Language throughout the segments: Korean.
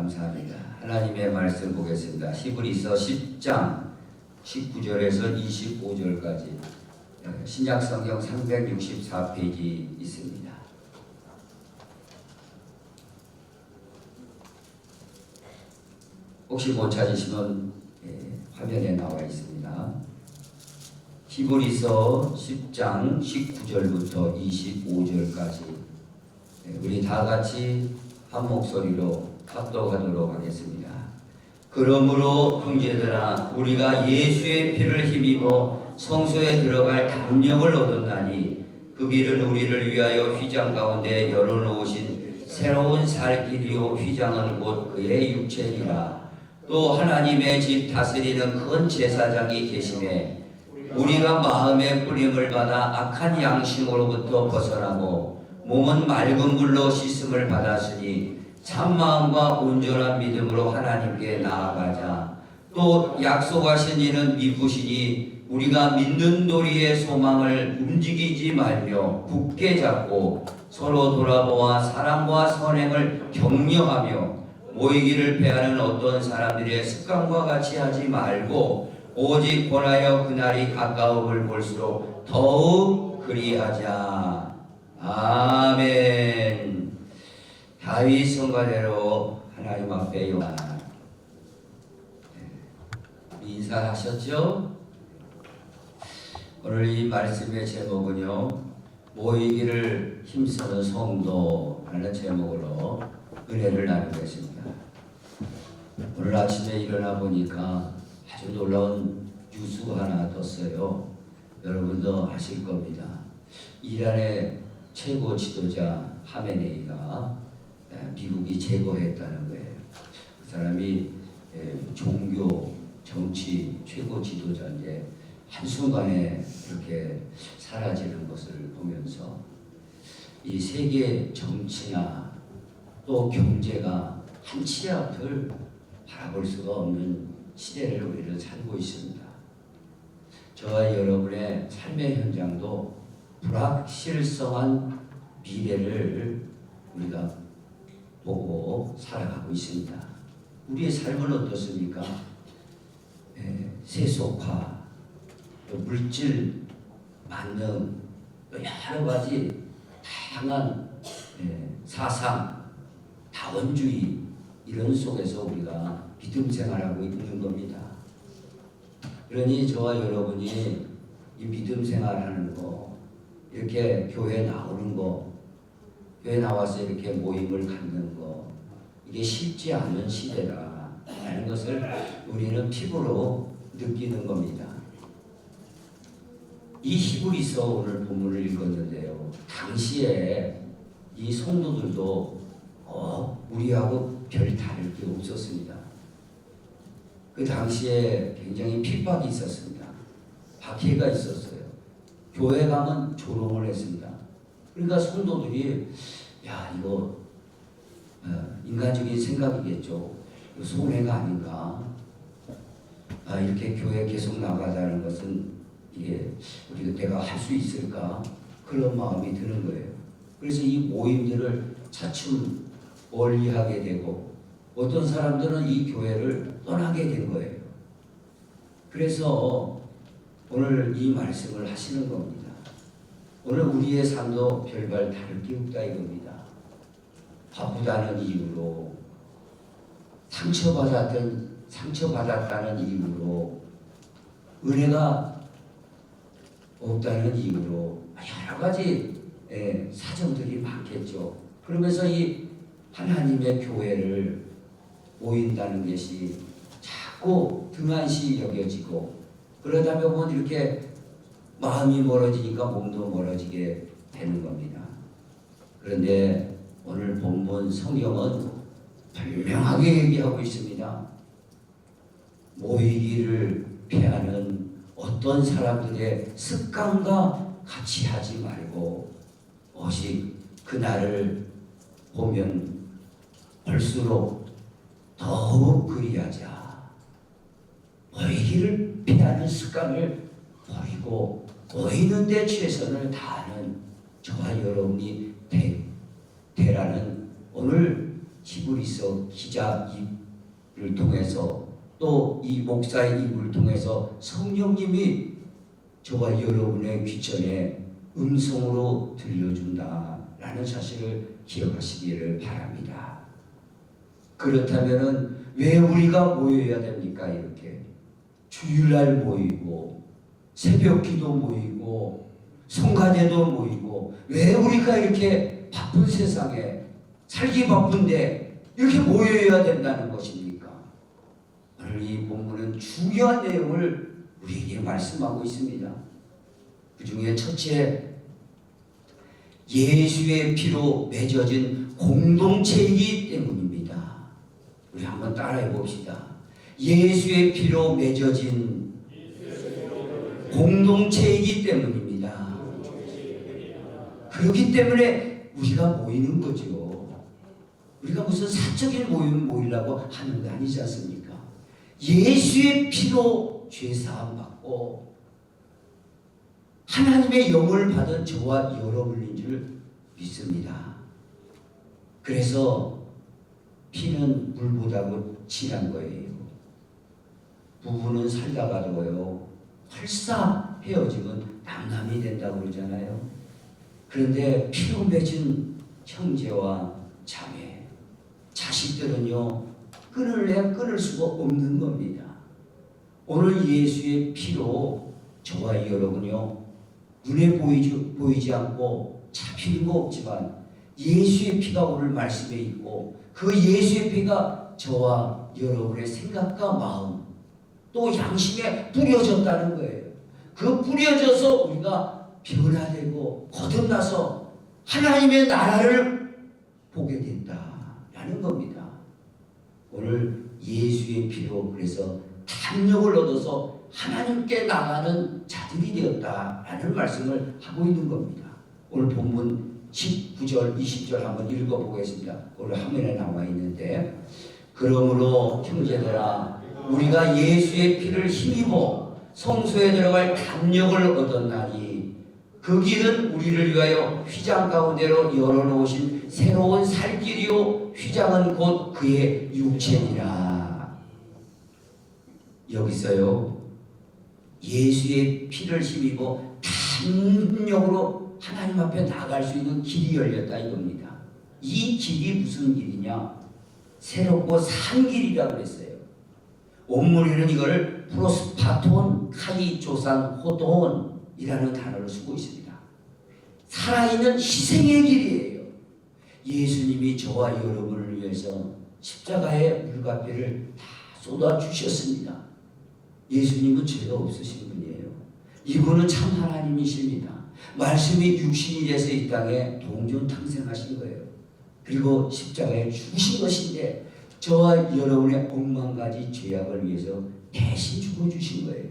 감사합니다. 하나님의 말씀 보겠습니다. 히브리서 10장 19절에서 25절까지 신약성경 364페이지 있습니다. 혹시 못 찾으시면 화면에 나와 있습니다. 히브리서 10장 19절부터 25절까지 우리 다 같이 한 목소리로 합독하도록 하겠습니다. 그러므로 형제들아 우리가 예수의 피를 힘입어 성소에 들어갈 담력을 얻었나니 그 길은 우리를 위하여 휘장 가운데 열어놓으신 새로운 살 길이요 휘장은 곧 그의 육체니라. 또 하나님의 집 다스리는 큰 제사장이 계심에 우리가 마음의 뿌림을 받아 악한 양심으로부터 벗어나고 몸은 맑은 물로 씻음을 받았으니 참마음과 온전한 믿음으로 하나님께 나아가자. 또 약속하신 이는 미쁘시니 우리가 믿는 도리의 소망을 움직이지 말며 굳게 잡고 서로 돌아보아 사랑과 선행을 격려하며 모이기를 패하는 어떤 사람들의 습관과 같이 하지 말고 오직 권하여 그날이 가까움을 볼수록 더욱 그리하자. 아멘. 다윗 성가대로 하나님 앞에 용한 인사하셨죠? 오늘 이 말씀의 제목은요, 모이기를 힘쓰는 성도라는 제목으로 은혜를 나누겠습니다. 오늘 아침에 일어나 보니까 아주 놀라운 뉴스가 하나 떴어요. 여러분도 아실 겁니다. 이란의 최고 지도자 하메네이가 미국이 제거했다는 거예요. 그 사람이 종교, 정치 최고 지도자인데 한순간에 이렇게 사라지는 것을 보면서 이 세계 정치나 또 경제가 한 치 앞을 바라볼 수가 없는 시대를 우리는 살고 있습니다. 저와 여러분의 삶의 현장도 불확실성한 미래를 우리가 보고 살아가고 있습니다. 우리의 삶은 어떻습니까? 세속화, 물질 만능, 여러 가지 다양한 사상, 다원주의 이런 속에서 우리가 믿음 생활하고 있는 겁니다. 그러니 저와 여러분이 이 믿음 생활하는 거, 이렇게 교회 나오는 거, 교회 나와서 이렇게 모임을 갖는 거, 이게 쉽지 않은 시대라는 것을 우리는 피부로 느끼는 겁니다. 이 히브리서 오늘 본문을 읽었는데요. 당시에 이 성도들도 우리하고 별 다를 게 없었습니다. 그 당시에 굉장히 핍박이 있었습니다. 박해가 있었어요. 교회 가면 조롱을 했습니다. 그러니까 성도들이 이거 인간적인 생각이겠죠. 손해가 아닌가. 이렇게 교회 계속 나가자는 것은 이게 내가 할 수 있을까? 그런 마음이 드는 거예요. 그래서 이 모임들을 차츰 멀리하게 되고 어떤 사람들은 이 교회를 떠나게 된 거예요. 그래서 오늘 이 말씀을 하시는 겁니다. 오늘 우리의 삶도 별반 다를 게 없다 이겁니다. 바쁘다는 이유로, 상처받았다는 이유로, 은혜가 없다는 이유로 여러 가지 사정들이 많겠죠. 그러면서 이 하나님의 교회를 모인다는 것이 자꾸 등한시 여겨지고, 그러다 보면 이렇게 마음이 멀어지니까 몸도 멀어지게 되는 겁니다. 그런데 오늘 본문 성경은 분명하게 얘기하고 있습니다. 모이기를 피하는 어떤 사람들의 습관과 같이 하지 말고 오직 그날을 보면 볼수록 더욱 그리하자. 모이기를 피하는 습관을 버리고 모이는 데 최선을 다하는 저와 여러분이 되라는 오늘 히브리서 기자 입을 통해서 또 이 목사의 입을 통해서 성령님이 저와 여러분의 귀천에 음성으로 들려준다라는 사실을 기억하시기를 바랍니다. 그렇다면은 왜 우리가 모여야 됩니까? 이렇게 주일날 모이고 새벽기도 모이고 성가대도 모이고 왜 우리가 이렇게 바쁜 세상에 살기 바쁜데 이렇게 모여야 된다는 것입니까? 오늘 이 본문은 중요한 내용을 우리에게 말씀하고 있습니다. 그 중에 첫째, 예수의 피로 맺어진 공동체이기 때문입니다. 우리 한번 따라해 봅시다. 예수의 피로 맺어진 공동체이기 때문입니다. 그렇기 때문에 우리가 모이는 거죠. 우리가 무슨 사적인 모임 모이려고 하는 게 아니지 않습니까? 예수의 피로 죄사함 받고 하나님의 영을 받은 저와 여러분인 줄 믿습니다. 그래서 피는 물보다도 진한 거예요. 부부는 살다가도요 설사 헤어지면 남남이 된다고 그러잖아요. 그런데 피로 맺은 형제와 자매, 자식들은요 끊을래야 끊을 수가 없는 겁니다. 오늘 예수의 피로 저와 여러분요 눈에 보이지 않고 잡히는 거 없지만 예수의 피가 오늘 말씀에 있고 그 예수의 피가 저와 여러분의 생각과 마음 또 양심에 뿌려졌다는 거예요. 그 뿌려져서 우리가 변화되고 거듭나서 하나님의 나라를 보게 된다라는 겁니다. 오늘 예수의 피로 그래서 담력을 얻어서 하나님께 나가는 자들이 되었다라는 말씀을 하고 있는 겁니다. 오늘 본문 19절 20절 한번 읽어보겠습니다. 오늘 화면에 나와 있는데 그러므로 형제들아 우리가 예수의 피를 힘입어 성소에 들어갈 담력을 얻었나니 그 길은 우리를 위하여 휘장 가운데로 열어놓으신 새로운 살 길이요 휘장은 곧 그의 육체니라. 여기서요 예수의 피를 힘입어 담력으로 하나님 앞에 나갈 수 있는 길이 열렸다 이겁니다. 이 길이 무슨 길이냐? 새롭고 산 길이라고 그랬어요. 원문에는 이걸 프로스파톤 카이조산 호돈이라는 단어를 쓰고 있습니다. 살아있는 희생의 길이에요. 예수님이 저와 여러분을 위해서 십자가의 물값비를 다 쏟아주셨습니다. 예수님은 죄가 없으신 분이에요. 이분은 참 하나님이십니다. 말씀이 육신이 돼서 이 땅에 동존탕생하신 거예요. 그리고 십자가에 죽으신 것인데 저와 여러분의 억만 가지 죄악을 위해서 대신 죽어주신 거예요.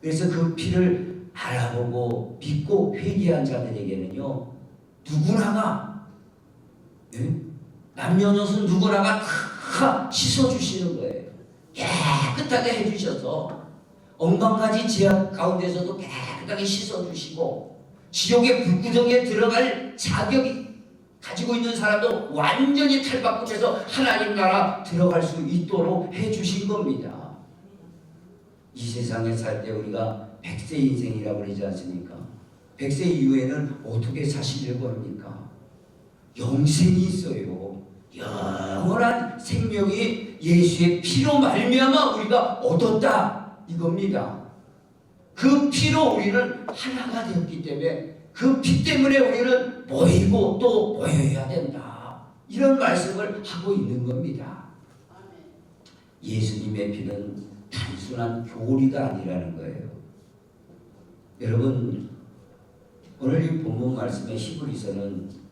그래서 그 피를 알아보고 믿고 회개한 자들에게는요 누구나가 남녀노소 누구나가 다 씻어주시는 거예요. 깨끗하게 해주셔서 억만 가지 죄악 가운데서도 깨끗하게 씻어주시고 지옥의 불구덩이에 들어갈 자격이 가지고 있는 사람도 완전히 탈바꿈해서 하나님 나라 들어갈 수 있도록 해주신 겁니다. 이 세상에 살 때 우리가 100세 인생이라고 그러지 않습니까? 100세 이후에는 어떻게 사시려고 합니까? 영생이 있어요. 영원한 생명이 예수의 피로 말미암아 우리가 얻었다 이겁니다. 그 피로 우리는 하나가 되었기 때문에 그 피 때문에 우리는 모이고 또 모여야 된다. 이런 말씀을 하고 있는 겁니다. 예수님의 피는 단순한 교리가 아니라는 거예요. 여러분 오늘 이 본문 말씀의 히브리서는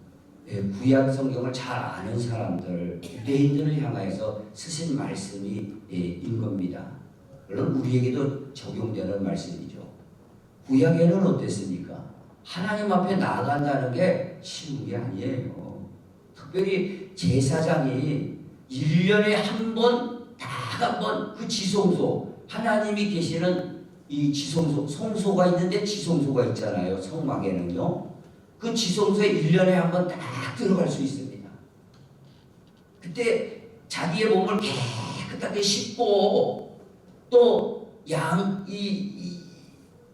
구약 성경을 잘 아는 사람들, 유대인들을 향하여서 쓰신 말씀인 겁니다. 물론 우리에게도 적용되는 말씀이죠. 구약에는 어땠습니까? 하나님 앞에 나아간다는 게 쉬운 게 아니에요. 특별히 제사장이 1년에 한 번, 딱 한 번 그 지성소, 하나님이 계시는 이 지성소, 성소가 있는데 지성소가 있잖아요. 성막에는요. 그 지성소에 1년에 한 번 딱 들어갈 수 있습니다. 그때 자기의 몸을 깨끗하게 씻고 또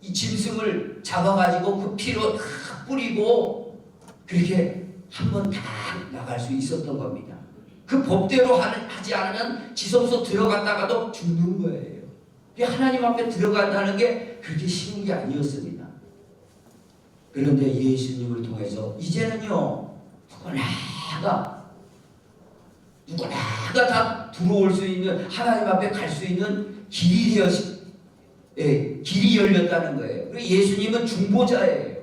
이 짐승을 잡아가지고 그 피로 다 뿌리고 그렇게 한번 다 나갈 수 있었던 겁니다. 그 법대로 하지 않으면 지성소 들어갔다가도 죽는 거예요. 하나님 앞에 들어간다는 게 그렇게 쉬운 게 아니었습니다. 그런데 예수님을 통해서 이제는요 누구나가 다 들어올 수 있는 하나님 앞에 갈 수 있는 길이 길이 열렸다는 거예요. 그리고 예수님은 중보자예요.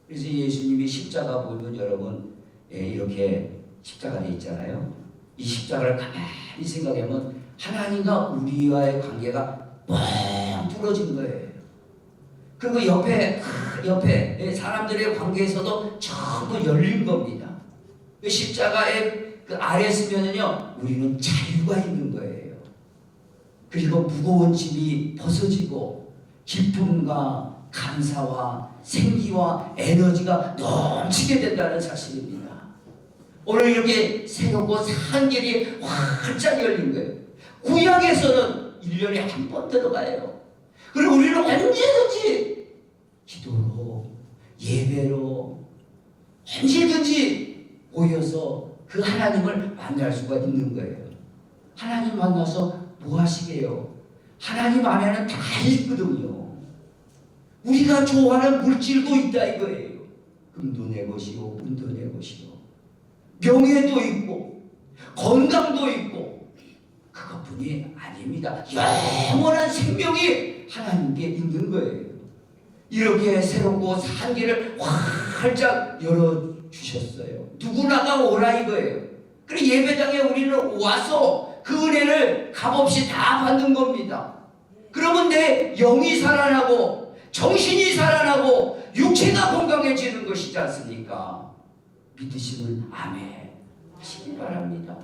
그래서 예수님이 십자가 보면 여러분 이렇게 십자가 돼 있잖아요. 이 십자가를 가만히 생각하면 하나님과 우리와의 관계가 뻥 뚫어진 거예요. 그리고 옆에 사람들의 관계에서도 전부 열린 겁니다. 그 십자가의 그 아래 쓰면은요 우리는 자유가 있는 거예요. 그리고 무거운 짐이 벗어지고 기쁨과 감사와 생기와 에너지가 넘치게 된다는 사실입니다. 오늘 이렇게 새롭고 산 길이 활짝 열린 거예요. 구약에서는 1년에 한 번 들어가요. 그리고 우리는 언제든지 기도로 예배로 언제든지 모여서 그 하나님을 만날 수가 있는 거예요. 하나님 만나서 뭐 하시게요? 하나님 안에는 다 있거든요. 우리가 좋아하는 물질도 있다 이거예요. 금도 내 것이요 은도 내 것이요 명예도 있고 건강도 있고 그것뿐이 아닙니다. 영원한 생명이 하나님께 있는 거예요. 이렇게 새롭고 산 길을 활짝 열어주셨어요. 누구나가 오라 이거예요. 그리고 예배당에 우리는 와서 그 은혜를 값없이 다 받는 겁니다. 그러면 내 영이 살아나고 정신이 살아나고 육체가 건강해지는 것이지 않습니까? 믿으시면 아멘 하시기 바랍니다.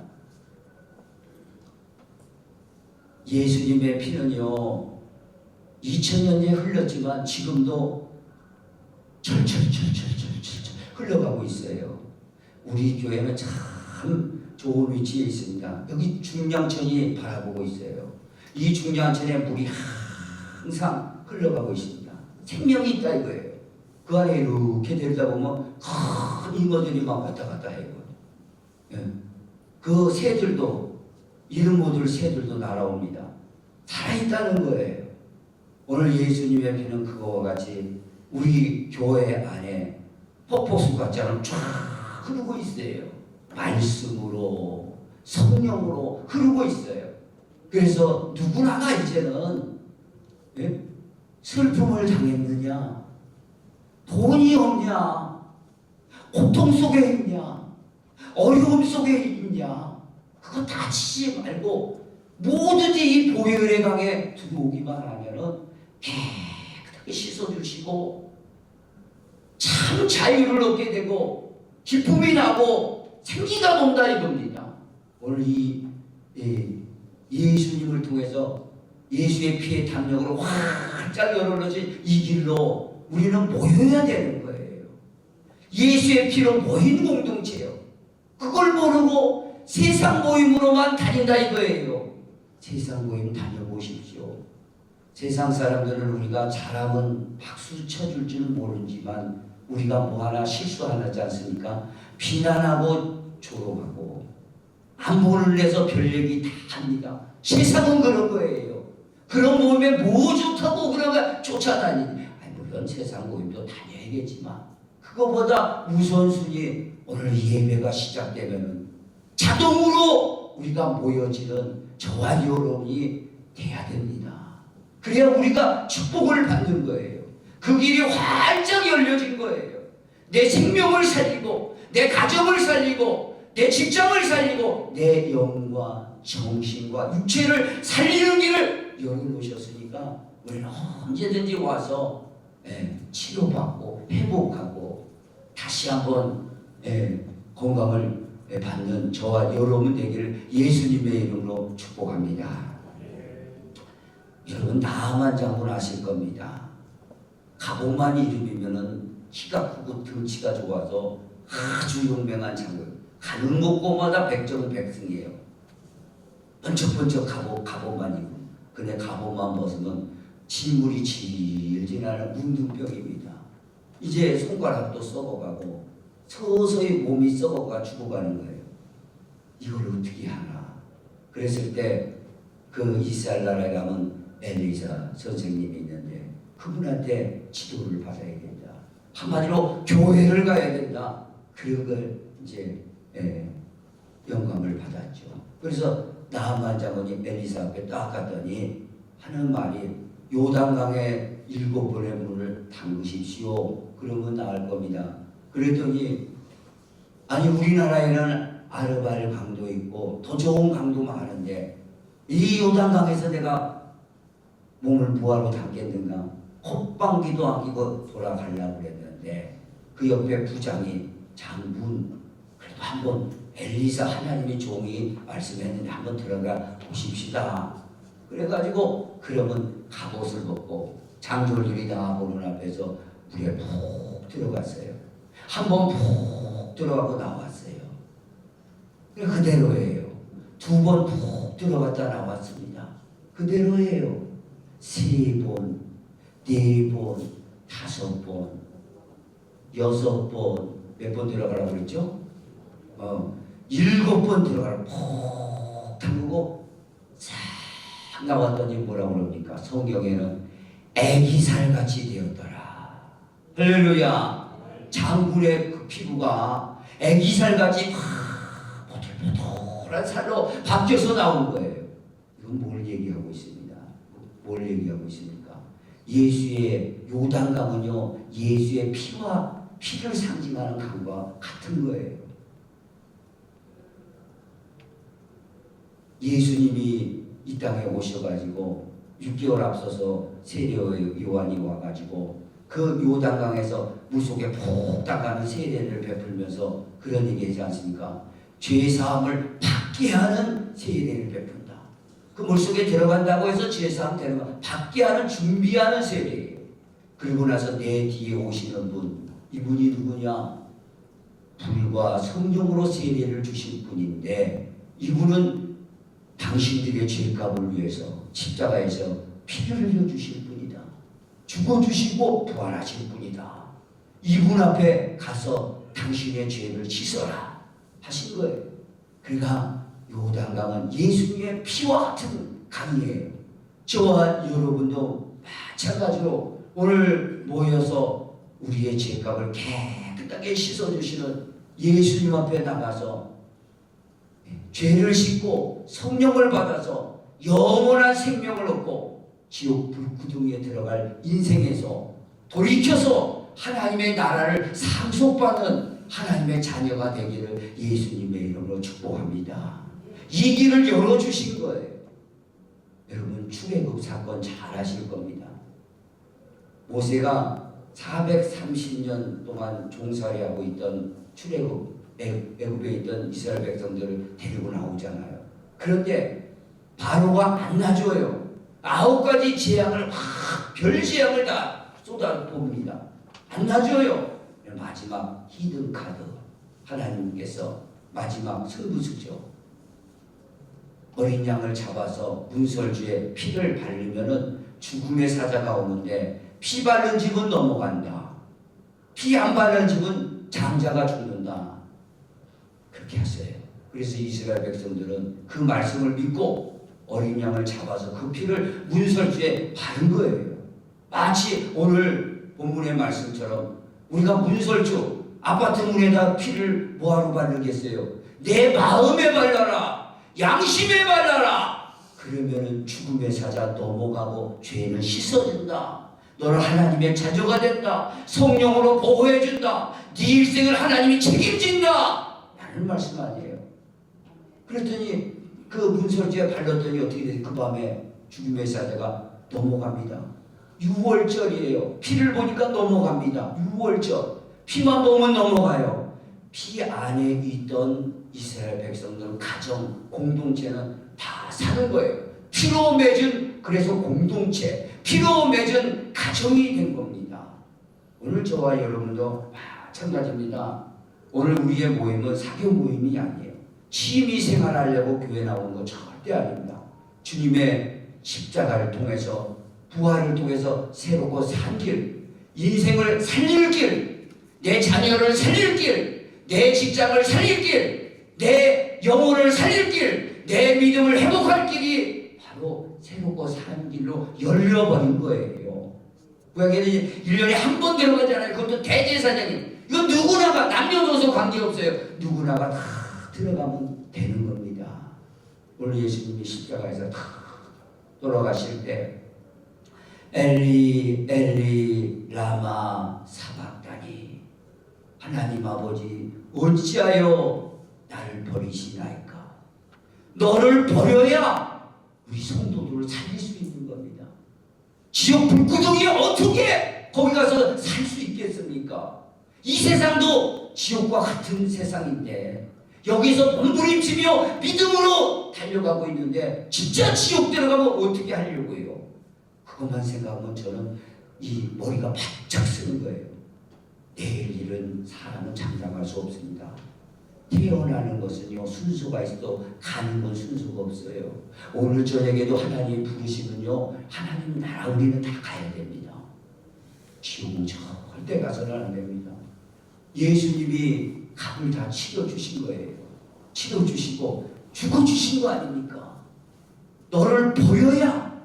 예수님의 피는요 2000년에 흘렀지만 지금도 철철 흘러가고 있어요. 우리 교회는 참 좋은 위치에 있습니다. 여기 중량천이 바라보고 있어요. 이 중량천에 물이 항상 흘러가고 있습니다. 생명이 있다 이거예요. 그 안에 이렇게 내려다보면 큰 잉어들이 막 왔다 갔다 해요. 그 새들도 이름 못 들 새들도 날아옵니다. 살아있다는 거예요. 오늘 예수님의 피는 그거와 같이 우리 교회 안에 폭포수같처럼 쫙 흐르고 있어요. 말씀으로 성령으로 흐르고 있어요. 그래서 누구나가 이제는 슬픔을 당했느냐, 돈이 없냐, 고통 속에 있냐, 어려움 속에 있냐, 그거 다 치지 말고 뭐든지 이 보혈의 강에 들어오기만 하면은 깨끗하게 씻어주시고 참 자유를 얻게 되고 기쁨이 나고 생기가 돈다 이겁니다. 오늘 예수님을 통해서 예수의 피의 담력으로 활짝 열어놓은 이 길로 우리는 모여야 되는 거예요. 예수의 피로 모인 공동체요. 그걸 모르고 세상 모임으로만 다닌다 이거예요. 세상 모임 다녀보십시오. 세상 사람들은 우리가 잘하면 박수 쳐줄 줄은 모르지만 우리가 뭐 하나 실수 하나 하지 않습니까? 비난하고 조롱하고 안보를 내서 별 얘기 다 합니다. 세상은 그런 거예요. 그런 모임에 뭐 좋다고 그런 거 쫓아다니니 물론 세상 모임도 다녀야겠지만 그거보다 우선순위 오늘 예배가 시작되면 자동으로 우리가 모여지는 저와 여러분이 돼야 됩니다. 그래야 우리가 축복을 받는 거예요. 그 길이 활짝 열려진 거예요. 내 생명을 살리고 내 가정을 살리고 내 직장을 살리고 내 영과 정신과 육체를 살리는 길을 열어놓으셨으니까 우리는 언제든지 와서 치료받고 회복하고 다시 한번 건강을 받는 저와 여러분 되기를 예수님의 이름으로 축복합니다. 여러분 나만 장군 아실 겁니다. 가복만 이름이면은 키가 크고 등치가 좋아서 아주 용맹한 장군. 가는 곳곳마다 백정백승이에요. 번쩍번쩍 갑옷만 입고, 근데 갑옷만 벗으면 진물이 질질 나는 문둥병입니다. 이제 손가락도 썩어가고 서서히 몸이 썩어가 죽어가는 거예요. 이걸 어떻게 하나? 그랬을 때 그 이스라엘 나라에 가면 엘리사 선생님이 있는데 그분한테 지도를 받아야 된다. 한마디로 교회를 가야 된다. 그런 걸 이제 영감을 받았죠. 그래서 나만 장군이 엘리사 앞에 딱 갔더니 하는 말이 요단강에 7번의 문을 담그십시오. 그러면 나을 겁니다. 그랬더니 아니 우리나라에는 아르바일 강도 있고 더 좋은 강도 많은데 이 요단강에서 내가 몸을 부하로 담겠는가? 콧방귀도 안 끼고 돌아가려고 그랬는데 그 옆에 부장이 장군 그래도 한번 엘리사 하나님의 종이 말씀했는데 한번 들어가 보십시다. 그래가지고 그러면 갑옷을 벗고 장졸들이 다 보는 앞에서 물에 푹 들어갔어요. 한번 푹 들어가고 나왔어요. 그대로예요. 2번 푹 들어갔다 나왔습니다. 그대로예요. 3번, 4번, 5번, 6번 몇 번 들어가라고 그랬죠? 7번 들어가라고 푹 담그고 싹 나왔더니 뭐라고 그럽니까? 성경에는 애기살같이 되었더라. 할렐루야. 장군의 그 피부가 애기살같이 보들보들한 살로 바뀌어서 나온 거예요. 이건 뭘 얘기하고 있습니다. 뭘 얘기하고 있습니까? 예수의 요단강은요, 예수의 피를 상징하는 강과 같은 거예요. 예수님이 이 땅에 오셔가지고 6개월 앞서서 세례 요한이 와가지고 그 요단강에서 물속에 푹 따가는 세례를 베풀면서 그런 얘기하지 않습니까? 죄사함을 받게 하는 세례를 베푼다. 그 물속에 들어간다고 해서 죄사함 되는 거 받게 하는 준비하는 세례예요. 그리고 나서 내 뒤에 오시는 분, 이분이 누구냐? 불과 성령으로 세례를 주신 분인데 이분은 당신들의 죄값을 위해서 십자가에서 피를 흘려주실 분이다. 죽어주시고 부활하실 분이다. 이분 앞에 가서 당신의 죄를 씻어라 하신 거예요. 그러니까 요단강은 예수님의 피와 같은 강이에요. 저와 여러분도 마찬가지로 오늘 모여서 우리의 죄값을 깨끗하게 씻어주시는 예수님 앞에 나가서 죄를 씻고 성령을 받아서 영원한 생명을 얻고 지옥 불구덩이에 들어갈 인생에서 돌이켜서 하나님의 나라를 상속받는 하나님의 자녀가 되기를 예수님의 이름으로 축복합니다. 이 길을 열어주신 거예요. 여러분 출애굽 사건 잘 아실 겁니다. 모세가 430년 동안 종살이하고 있던 출애굽 애굽에 있던 이스라엘 백성들을 데리고 나오잖아요. 그런데 바로가 안 놔줘요. 9가지 재앙을 별재앙을 다 쏟아봅니다. 안 놔줘요. 마지막 히든 카드 하나님께서 마지막 승부수죠. 어린 양을 잡아서 문설주에 피를 바르면은 죽음의 사자가 오는데 피 바른 집은 넘어간다. 피 안 바른 집은 장자가 죽는다. 그렇게 했어요. 그래서 이스라엘 백성들은 그 말씀을 믿고 어린 양을 잡아서 그 피를 문설주에 바른 거예요. 마치 오늘 본문의 말씀처럼 우리가 문설주 아파트 문에다 피를 뭐하러 바르겠어요? 내 마음에 발라라. 양심에 발라라. 그러면은 죽음의 사자 넘어가고 죄는 씻어준다. 너는 하나님의 자녀가 된다. 성령으로 보호해준다. 네 일생을 하나님이 책임진다. 라는 말씀 아니에요. 그랬더니 그 문설주에 발랐더니 어떻게 돼요? 그 밤에 죽음의 사자가 넘어갑니다. 6월절이에요. 피를 보니까 넘어갑니다. 6월절. 피만 보면 넘어가요. 피 안에 있던 이스라엘 백성들 가정, 공동체는 다 사는 거예요. 피로 맺은 그래서 공동체, 피로 맺은 가정이 된 겁니다. 오늘 저와 여러분도 마찬가지입니다. 오늘 우리의 모임은 사교 모임이 아니에요. 취미 생활하려고 교회 나오는 거 절대 아닙니다. 주님의 십자가를 통해서, 부활을 통해서 새롭고 산 길, 인생을 살릴 길, 내 자녀를 살릴 길, 내 직장을 살릴 길, 내 영혼을 살릴 길, 내 믿음을 회복할 길이 바로 새롭고 산 길로 열려버린 거예요. 구약에는 1년에 한 번 들어가잖아요. 그것도 대제사장님. 이거 누구나가, 남녀노소 관계없어요. 누구나가 다 들어가면 되는 겁니다. 오늘 예수님이 십자가에서 다 돌아가실 때 엘리 엘리 라마 사박다니, 하나님 아버지 어찌하여 나를 버리시나이까. 너를 버려야 우리 성도들을 살릴 수 있는 겁니다. 지옥 불구덩이에 어떻게 거기 가서 살 수 있겠습니까? 이 세상도 지옥과 같은 세상인데 여기서 몸부림치며 믿음으로 달려가고 있는데 진짜 지옥 들어가면 어떻게 하려고 해요? 그것만 생각하면 저는 이 머리가 바짝 쓰는 거예요. 내일 일은 사람은 장담할 수 없습니다. 태어나는 것은요 순서가 있어도 가는 건 순서가 없어요. 오늘 저녁에도 하나님 부르시면요 하나님 나라 우리는 다 가야 됩니다. 지옥은 절대 가서는 안 됩니다. 예수님이 값을 다 치러주신 거예요. 치러주시고 죽어주신 거 아닙니까? 너를 보여야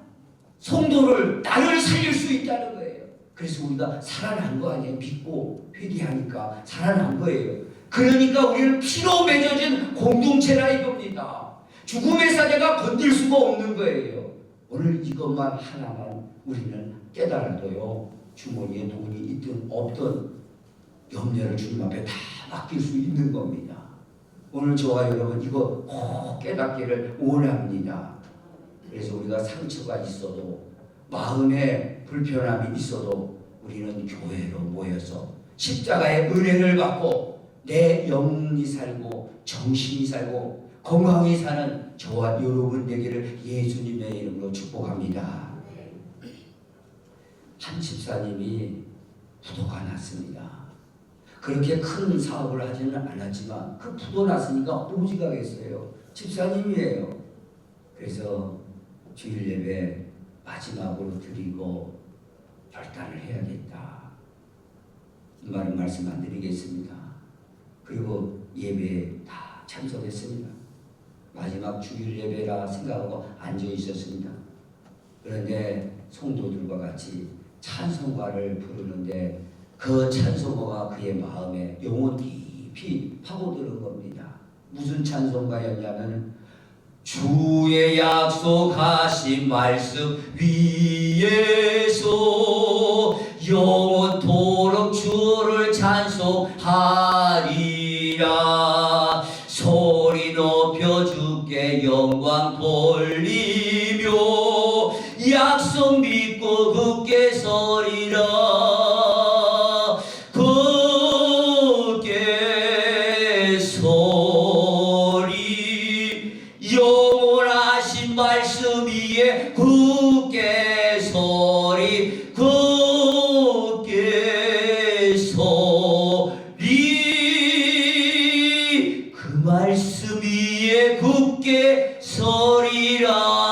성도를, 나를 살릴 수 있다는 거예요. 그래서 우리가 살아난 거 아니에요. 믿고 회개하니까 살아난 거예요. 그러니까 우리는 피로 맺어진 공동체라 이겁니다. 죽음의 사자가 건들 수가 없는 거예요. 오늘 이것만 하나만 우리는 깨달아도요 주머니에 돈이 있든 없든 염려를 주님 앞에 다 맡길 수 있는 겁니다. 오늘 저와 여러분 이거 꼭 깨닫기를 원합니다. 그래서 우리가 상처가 있어도, 마음에 불편함이 있어도 우리는 교회로 모여서 십자가의 은혜를 받고 내 영이 살고 정신이 살고 건강히 사는 저와 여러분 되기를 예수님의 이름으로 축복합니다. 한 집사님이 부도가 났습니다. 그렇게 큰 사업을 하지는 않았지만 그 부도 났으니까 오지가겠어요. 집사님이에요. 그래서 주일 예배 마지막으로 드리고 결단을 해야겠다. 이 말은 말씀 안 드리겠습니다. 그리고 예배에 다 참석했습니다. 마지막 주일 예배라 생각하고 앉아 있었습니다. 그런데 성도들과 같이 찬송가를 부르는데 그 찬송가가 그의 마음에 영혼 깊이 파고드는 겁니다. 무슨 찬송가였냐면 주의 약속하신 말씀 위에서 영원토록 주를 찬송하리라. 소리 높여 주께 영광 돌리며 약속 믿고 굳게 서리라. 굳게 서리. 영원하신 말씀 위에 굳게 서리. 굳게 서리. 그 말씀 위에 굳게 서리라.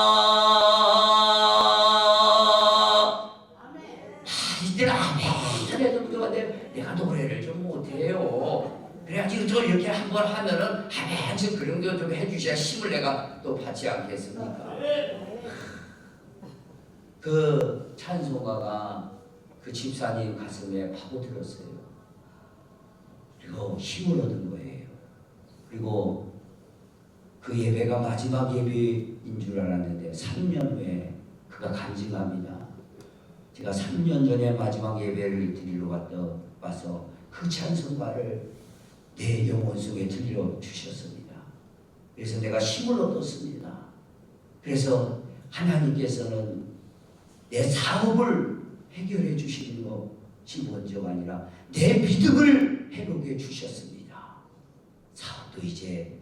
내가 노래를 좀 못해요. 그래가지고 저 이렇게 한번 하면은 하면서 그 정도 좀 해주셔야 힘을 내가 또 받지 않겠습니까? 그 찬송가가 그 집사님 가슴에 파고들었어요. 그리고 힘을 얻은 거예요. 그리고 그 예배가 마지막 예배인 줄 알았는데 3년 후에 그가 간증합니다. 제가 3년 전에 마지막 예배를 드리러 와서 그 찬송가를 내 영혼 속에 들려주셨습니다. 그래서 내가 힘을 얻었습니다. 그래서 하나님께서는 내 사업을 해결해 주시는 것이 먼저가 아니라 내 믿음을 회복해 주셨습니다. 사업도 이제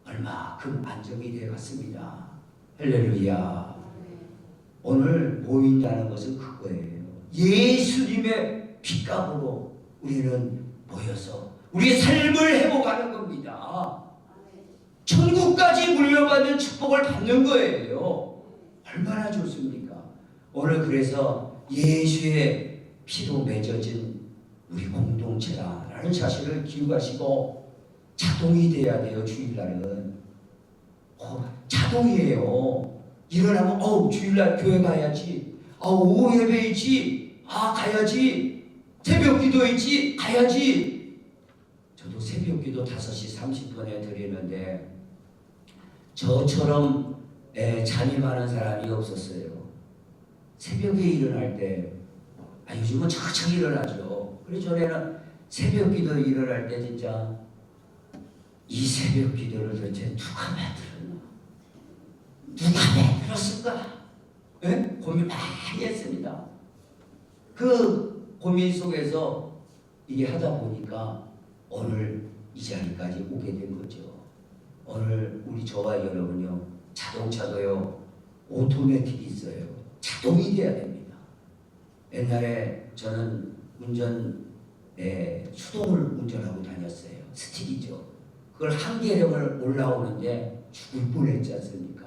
얼마큼 안정이 되어 갔습니다. 할렐루야. 오늘 모인다는 것은 그거예요. 예수님의 핏값으로 우리는 모여서 우리의 삶을 회복하는 겁니다. 천국까지 물려받는 축복을 받는 거예요. 얼마나 좋습니까? 오늘 그래서 예수의 피로 맺어진 우리 공동체라는 사실을 기억하시고 자동이 돼야 돼요. 주일날은 자동이에요. 일어나면 주일날 교회 가야지. 오후 예배 있지. 가야지. 새벽 기도 있지. 가야지. 저도 새벽 기도 5시 30분에 드리는데 저처럼 잠임하는 사람이 없었어요. 새벽에 일어날 때 요즘은 천천히 일어나죠. 그래서 전에는 새벽 기도 일어날 때 진짜 이 새벽 기도를 도대체 누가 만들었나? 누가 만들었을까? 고민 많이 했습니다. 그 고민 속에서 이게 하다 보니까 오늘 이 자리까지 오게 된 거죠. 오늘 우리 저와 여러분요, 자동차도요 오토매틱이 있어요. 자동이 돼야 됩니다. 옛날에 저는 수동을 운전하고 다녔어요. 스틱이죠. 그걸 한계령을 올라오는데 죽을 뻔했지 않습니까?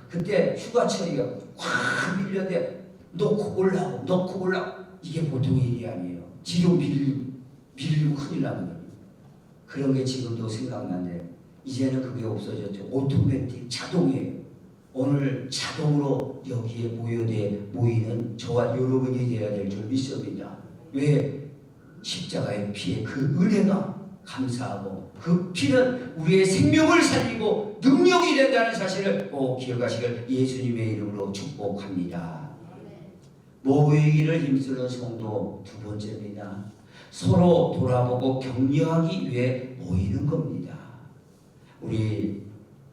그때 휴가철이가 확 밀려대 놓고 올라오고 이게 보통 일이 아니에요. 지금 밀리고 큰일 나는 겁니다. 그런 게 지금도 생각나는데 이제는 그게 없어졌죠. 오토매틱 자동이에요. 오늘 자동으로 여기에 모이는 저와 여러분이 되어야 될 줄 믿습니다. 왜? 십자가의 피에 그 은혜가 감사하고 그 피는 우리의 생명을 살리고 능력이 된다는 사실을 꼭 기억하시길 예수님의 이름으로 축복합니다. 모이기를 힘쓰는 성도 두 번째입니다. 서로 돌아보고 격려하기 위해 모이는 겁니다. 우리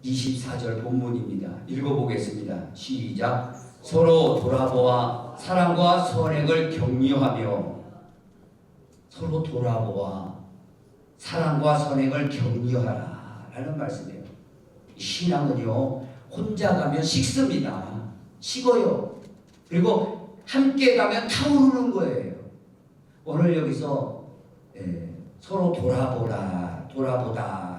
24절 본문입니다. 읽어보겠습니다. 시작. 서로 돌아보아 사랑과 선행을 격려하며 서로 돌아보아 사랑과 선행을 격려하라 라는 말씀이에요. 신앙은요 혼자 가면 식습니다. 식어요. 그리고 함께 가면 타오르는 거예요. 오늘 여기서 서로 돌아보다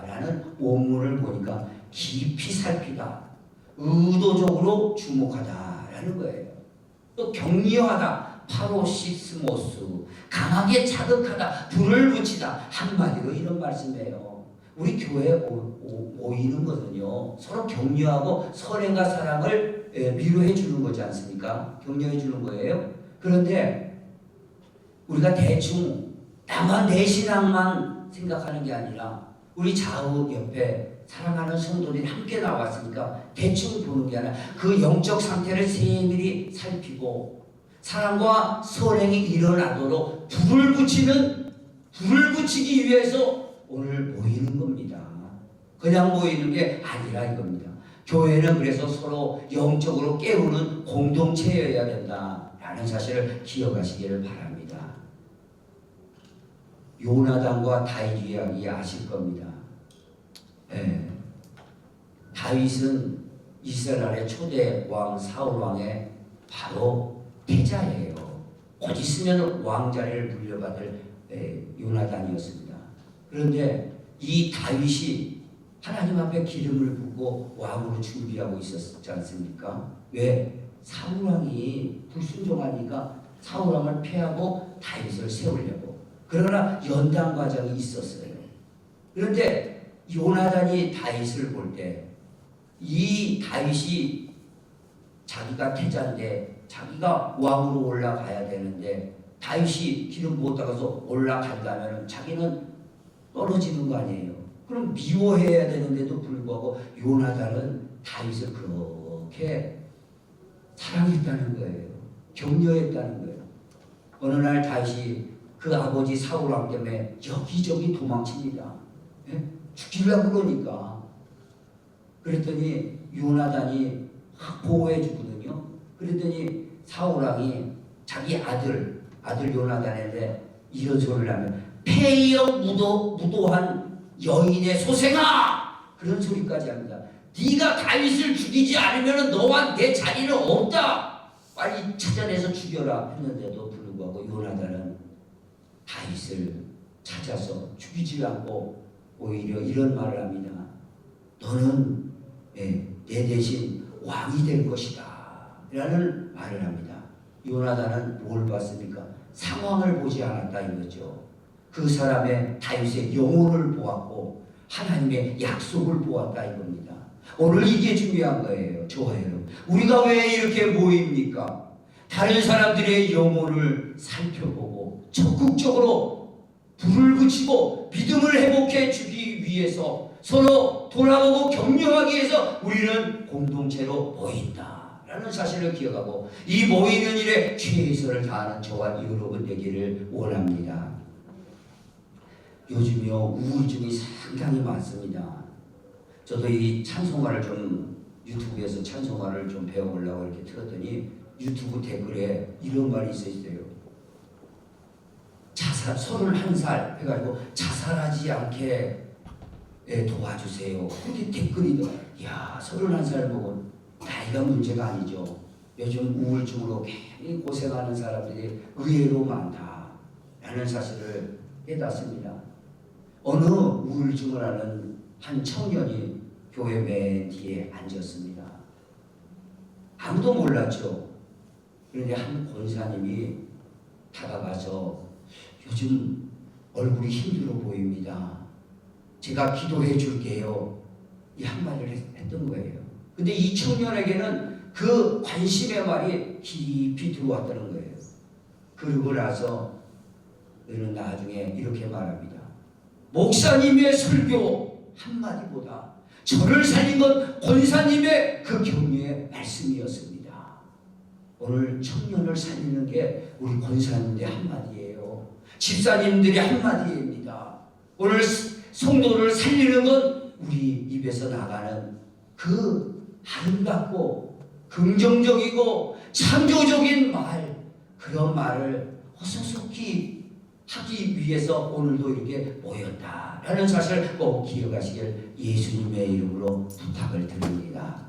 라는 원문을 보니까 깊이 살피다, 의도적으로 주목하다 라는 거예요. 또 격려하다, 파로시스모스, 강하게 자극하다, 불을 붙이다, 한마디로 이런 말씀이에요. 우리 교회에 모이는 것은요 서로 격려하고 선행과 사랑을 위로해 주는 거지 않습니까? 격려해 주는 거예요. 그런데 우리가 대충 나만 내 신앙만 생각하는 게 아니라 우리 좌우 옆에 사랑하는 성도들이 함께 나왔으니까 대충 보는 게 아니라 그 영적 상태를 세밀히 살피고 사랑과 선행이 일어나도록 불을 붙이기 위해서 오늘 모이는 겁니다. 그냥 모이는 게 아니라 이겁니다. 교회는 그래서 서로 영적으로 깨우는 공동체여야 된다라는 사실을 기억하시기를 바랍니다. 요나단과 다윗 이야기 아실 겁니다. 다윗은 이스라엘의 초대 왕 사울 왕의 바로 태자예요. 곧 있으면 왕자리를 물려받을 요나단이었습니다. 그런데 이 다윗이 하나님 앞에 기름을 붓고 왕으로 준비하고 있었지 않습니까? 왜? 사울 왕이 불순종하니까 사울 왕을 패하고 다윗을 세우려고. 그러나 연단 과정이 있었어요. 그런데 요나단이 다윗을 볼 때 이 다윗이 자기가 태자인데 자기가 왕으로 올라가야 되는데 다윗이 기름 부었다가서 올라간다면 자기는 떨어지는 거 아니에요. 그럼 미워해야 되는데도 불구하고 요나단은 다윗을 그렇게 사랑했다는 거예요. 격려했다는 거예요. 어느 날 다윗이 그 아버지 사울 왕 때문에 여기저기 도망칩니다. 죽이려고 그러니까. 그랬더니 요나단이 보호해 주거든요. 그랬더니 사울 왕이 자기 아들 요나단한테 이런 소리를 하면 폐역 무도한 여인의 소생아! 그런 소리까지 합니다. 네가 다윗을 죽이지 않으면 너와 내 자리는 없다. 빨리 찾아내서 죽여라 했는데도 불구하고 요나단은 다윗을 찾아서 죽이지 않고 오히려 이런 말을 합니다. 너는 내 대신 왕이 될 것이다 라는 말을 합니다. 요나단은 뭘 봤습니까? 상황을 보지 않았다 이거죠. 그 사람의 다윗의 영혼을 보았고 하나님의 약속을 보았다 이겁니다. 오늘 이게 중요한 거예요. 좋아요. 우리가 왜 이렇게 모입니까? 다른 사람들의 영혼을 살펴보고 적극적으로 불을 붙이고 믿음을 회복해 주기 위해서 서로 돌아보고 격려하기 위해서 우리는 공동체로 모인다 라는 사실을 기억하고 이 모이는 일에 최선을 다하는 저와 여러분 되기를 원합니다. 요즘요 우울증이 상당히 많습니다. 저도 이 찬송가를 좀 유튜브에서 찬송가를 좀 배워보려고 이렇게 틀었더니 유튜브 댓글에 이런 말이 있어요. 자살 31살 해가지고 자살하지 않게 도와주세요. 그렇게 댓글이 야 31살 보고 나이가 문제가 아니죠. 요즘 우울증으로 굉장히 고생하는 사람들이 의외로 많다라는 사실을 깨닫습니다. 어느 우울증을 앓는 한 청년이 교회 맨 뒤에 앉았습니다. 아무도 몰랐죠. 그런데 한 권사님이 다가가서 요즘 얼굴이 힘들어 보입니다. 제가 기도해 줄게요. 이 한마디를 했던 거예요. 근데 이 청년에게는 그 관심의 말이 깊이 들어왔다는 거예요. 그러고 나서 그는 나중에 이렇게 말합니다. 목사님의 설교 한마디보다 저를 살린 건 권사님의 그 격려의 말씀이었습니다. 오늘 청년을 살리는 게 우리 권사님들의 한마디예요. 집사님들의 한마디입니다. 오늘 성도를 살리는 건 우리 입에서 나가는 그 아름답고 긍정적이고 창조적인 말, 그런 말을 어수선히 하기 위해서 오늘도 이렇게 모였다라는 사실을 꼭 기억하시길 예수님의 이름으로 부탁을 드립니다.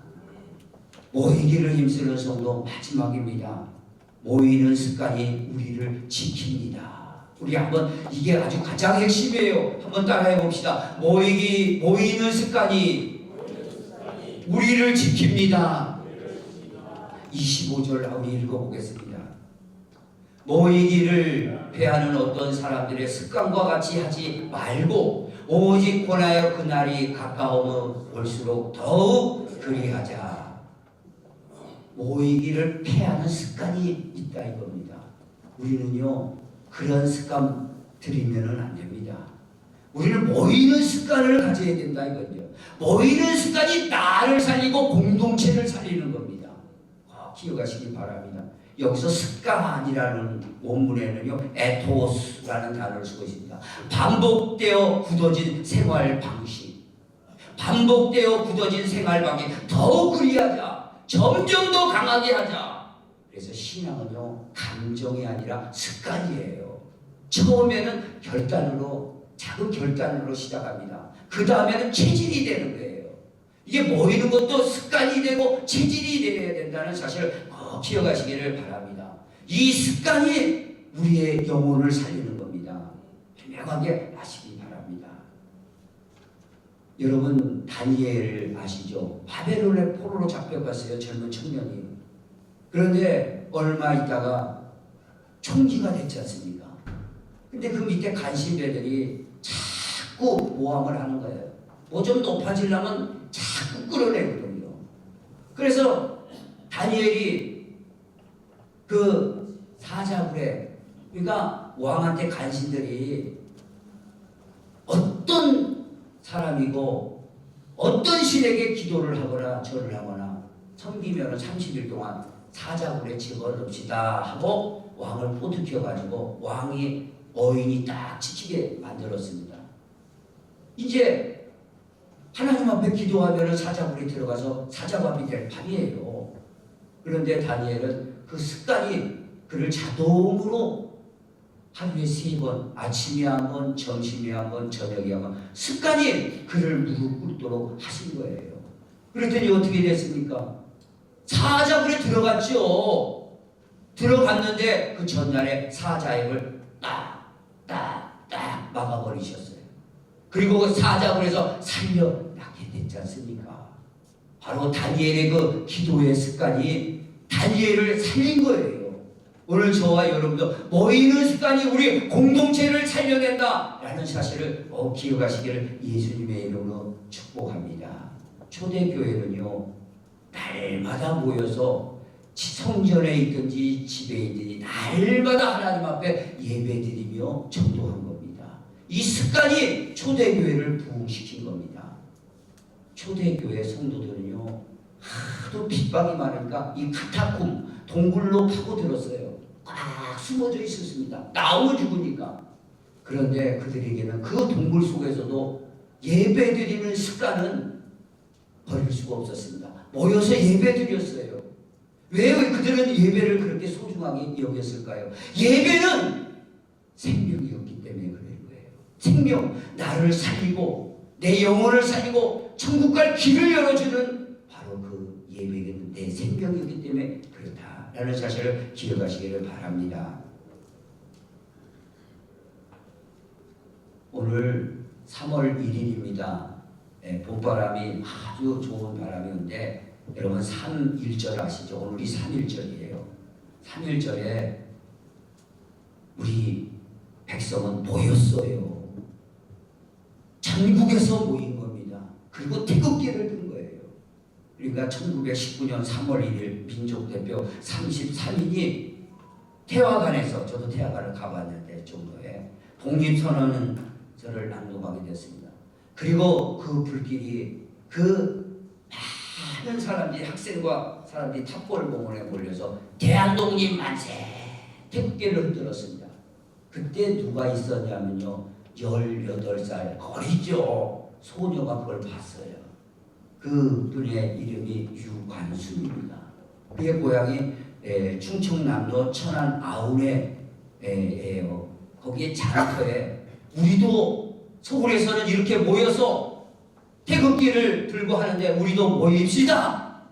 모이기를 힘쓰는 성도 마지막입니다. 모이는 습관이 우리를 지킵니다. 우리 한번 이게 아주 가장 핵심이에요. 한번 따라해 봅시다. 모이는 습관이 우리를 지킵니다. 25절 우리 읽어보겠습니다. 모이기를 패하는 어떤 사람들의 습관과 같이 하지 말고 오직 권하여 그날이 가까우면 올수록 더욱 그리하자. 모이기를 패하는 습관이 있다 이겁니다. 우리는요 그런 습관 들이면은 안 됩니다. 우리는 모이는 습관을 가져야 된다 이거죠. 모이는 습관이 나를 살리고 공동체를 살리는 겁니다. 기억하시기 바랍니다. 여기서 습관이라는 원문에는요 에토스라는 단어를 쓰고 있습니다. 반복되어 굳어진 생활 방식, 반복되어 굳어진 생활 방식 더욱 그리하자, 점점 더 강하게 하자. 그래서 신앙은요 감정이 아니라 습관이에요. 처음에는 결단으로, 작은 결단으로 시작합니다. 그 다음에는 체질이 되는 거예요. 이게 모이는 것도 습관이 되고 체질이 되어야 된다는 사실을 꼭 기억하시기를 바랍니다. 이 습관이 우리의 영혼을 살리는 겁니다. 분명하게 아시기 바랍니다. 여러분 다니엘 아시죠? 바벨론의 포로로 잡혀갔어요. 젊은 청년이. 그런데 얼마 있다가 총기가 됐지 않습니까? 근데 그 밑에 간신배들이 자꾸 모함을 하는 거예요. 뭐 좀 높아지려면 자꾸 끌어내거든요. 그래서 다니엘이 그 사자굴에, 그러니까 왕한테 간신들이 어떤 사람이고 어떤 신에게 기도를 하거나 절을 하거나 섬기면 30일 동안 사자굴에 집어넣읍시다 하고 왕을 포득혀가지고 왕이 어인이 딱 지키게 만들었습니다. 이제 하나님 앞에 기도하면 사자굴에 들어가서 사자밥이 될 판이에요. 그런데 다니엘은 그 습관이 그를 자동으로 하루에 3번, 아침에 한 번, 점심에 한 번, 저녁에 한 번, 습관이 그를 무릎 꿇도록 하신 거예요. 그랬더니 어떻게 됐습니까? 사자굴에 들어갔죠. 들어갔는데 그 전날에 사자액을 딱 막아버리셨어요. 그리고 사자굴 에서 살려나게 됐지 않습니까? 바로 다니엘의 그 기도의 습관이 다니엘을 살린 거예요. 오늘 저와 여러분도 모이는 습관이 우리 공동체를 살려낸다 라는 사실을 기억하시기를 예수님의 이름으로 축복합니다. 초대교회는요, 날마다 모여서 성전에 있든지 집에 있든지 날마다 하나님 앞에 예배드리며 전도한 겁니다. 이 습관이 초대교회를 부흥시킨 겁니다. 초대교회 성도들은요, 하도 핍박이 많으니까 이 카타콤 동굴로 파고들었어요. 꽉 숨어져 있었습니다. 나오면 죽으니까. 그런데 그들에게는 그 동굴 속에서도 예배드리는 습관은 버릴 수가 없었습니다. 모여서 예배드렸어요. 왜 그들은 예배를 그렇게 소중하게 여겼을까요? 예배는 생명이었기 때문에 그런 거예요. 생명, 나를 살리고 내 영혼을 살리고 천국 갈 길을 열어주는 바로 그 예배는 내 생명이기 때문에 그렇다라는 사실을 기억하시기를 바랍니다. 오늘 3월 1일입니다. 봄바람이 아주 좋은 바람이었는데 여러분 3.1절 아시죠? 오늘이 3.1절이에요. 3.1절에 우리 백성은 모였어요. 전국에서 모인 겁니다. 그리고 태극기를 든 거예요. 그러니까 1919년 3월 1일 민족대표 33인이 태화관에서, 저도 태화관을 가봤는데 정도에 독립선언서를 낭독하게 됐습니다. 그리고 그 불길이 그 많은 사람들이, 학생과 사람들이 탑골공원에 몰려서 대한독립 만세 태극기를 흔들었습니다. 그때 누가 있었냐면요, 18살 어리죠 소녀가 그걸 봤어요. 그 분의 이름이 유관순입니다. 그의 고향이 충청남도 천안 아운에예요. 거기에 장터에 우리도 서울에서는 이렇게 모여서 태극기를 들고 하는데 우리도 모입시다.